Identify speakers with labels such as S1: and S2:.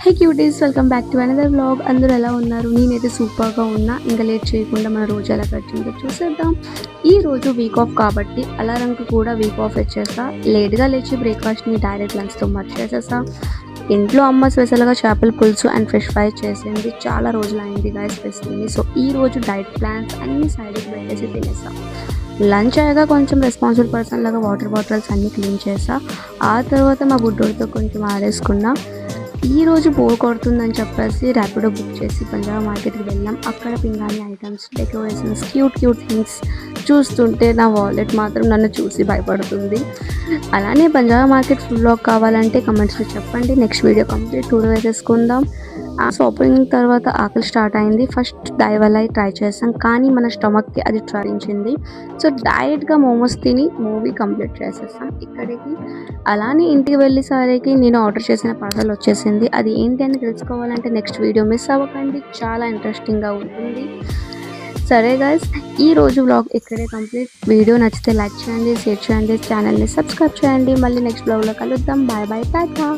S1: Hey cuties, welcome back to another vlog. అందరూ ఎలా ఉన్నారు? నేనైతే సూపర్గా ఉన్నా. ఇంకా లేట్ చేయకుండా మన రోజు ఎలా గడిచిందో చూసేద్దాం. ఈ రోజు వీక్ ఆఫ్ కాబట్టి అలారంకి కూడా వీక్ ఆఫ్ ఇచ్చేసా. లేట్గా లేచి బ్రేక్ఫాస్ట్ని డైరెక్ట్ లంచ్తో మర్చేసేసా. ఇంట్లో అమ్మ స్పెషల్గా చేపల పులుసు అండ్ ఫిష్ ఫ్రై చేసింది. చాలా రోజులు అయింది గైస్ స్పెషల్లీ. సో ఈ రోజు డైట్ ప్లాన్స్ అన్ని సైడ్కి పెట్టేసి తినేసా. లంచ్ అయ్యాక కొంచెం రెస్పాన్సిబుల్ పర్సన్ లాగా వాటర్ బాటిల్స్ అన్నీ క్లీన్ చేసా. ఆ తర్వాత మా బుడ్డోడితో కొంచెం ఆడేసుకున్నా. ఈరోజు బోర్ కొడుతుందని చెప్పేసి ర్యాపిడో బుక్ చేసి పంజాబ్ మార్కెట్కి వెళ్ళాం. అక్కడ పింగాణి ఐటమ్స్, డెకరేషన్స్, క్యూట్ థింగ్స్ చూస్తుంటే నా వాలెట్ మాత్రం నన్ను చూసి భయపడుతుంది. అలానే పంజాబ్ మార్కెట్ ఫుల్ వ్లాగ్ కావాలంటే కమెంట్స్లో చెప్పండి. నెక్స్ట్ వీడియో కంప్లీట్ టూర్ వేసేసుకుందాం. షాపింగ్ తర్వాత ఆకలి స్టార్ట్ అయింది. ఫస్ట్ డైవలై ట్రై చేసాం, కానీ మన స్టమక్కి అది ట్రారించింది. సో డైరెక్ట్గా మోమోస్ తిని మూవీ కంప్లీట్ చేసేసాం ఇక్కడికి. అలానే ఇంటికి వెళ్ళేసరికి నేను ఆర్డర్ చేసిన పార్సల్ వచ్చేసింది. అది ఏంటి అని తెలుసుకోవాలంటే నెక్స్ట్ వీడియో మిస్ అవ్వకండి, చాలా ఇంట్రెస్టింగ్గా ఉంటుంది. సరే గైస్, ఈ రోజు వ్లాగ్ ఇక్కడే కంప్లీట్. వీడియో నచ్చితే లైక్ చేయండి, షేర్ చేయండి, ఛానల్ని సబ్స్క్రైబ్ చేయండి. మళ్ళీ నెక్స్ట్ వ్లాగ్లో కలుద్దాం. Bye bye, Tata.